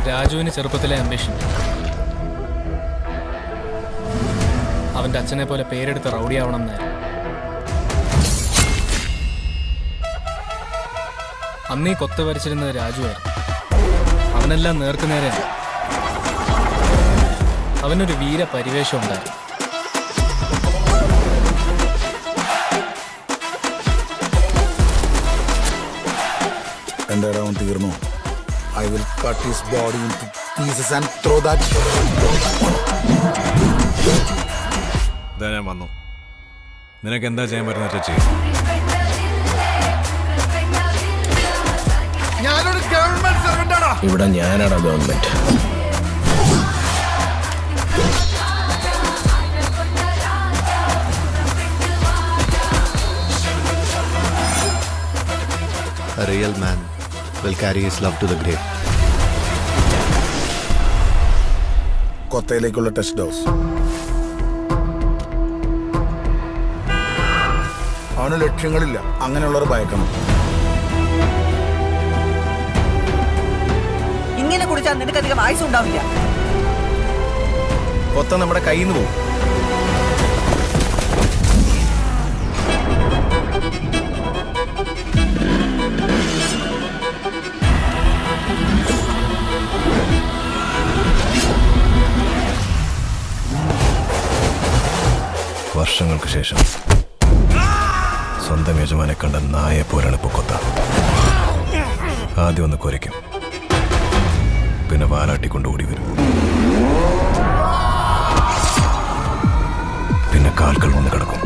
രാജുവിന് ചെറുപ്പത്തിലെ അംബിഷൻ അവന്റെ അച്ഛനെ പോലെ പേരെടുത്ത് റൗഡിയാവണം എന്നായിരുന്നു. അന്നീ കൊത്ത് വരച്ചിരുന്നത് രാജുവായിരുന്നു. അവനെല്ലാം നേർക്കുനേരെയാണ്. അവനൊരു വീര പരിവേഷം ഉണ്ടായിരുന്നു. എന്റെ റൗണ്ട് തീർന്നു. I will cut his body into pieces and throw that. ഞാൻ വന്നു. നിനക്ക് എന്താ ചെയ്യാൻ പറ്റുന്ന ചെയ്യും. ഞാനൊരു ഗവൺമെന്റ് സർവന്റ് ആണോ? ഇവിടെ ഞാനാണ് government. A real man will carry his love to the grave. കൊത്തയിലേക്കുള്ള ടെസ്റ്റ് ഡോസ്. അവന് ലക്ഷ്യങ്ങളില്ല. അങ്ങനെയുള്ളവർ ഭയക്കണം. ഇങ്ങനെ കുടിച്ചാൽ നിനക്കധികം ആയുസ് ഉണ്ടാവില്ല. കൊത്ത നമ്മുടെ കയ്യിൽ നിന്ന് പോകും. വർഷങ്ങൾക്ക് ശേഷം സ്വന്തം യജമാനെ കണ്ട നായെ പോലാണ് ഇപ്പോൾ കൊത്ത. ആദ്യം ഒന്ന് കുരയ്ക്കും, പിന്നെ വാലാട്ടിക്കൊണ്ടുകൂടി വരും, പിന്നെ കാൽക്കൾ വന്ന് കിടക്കും.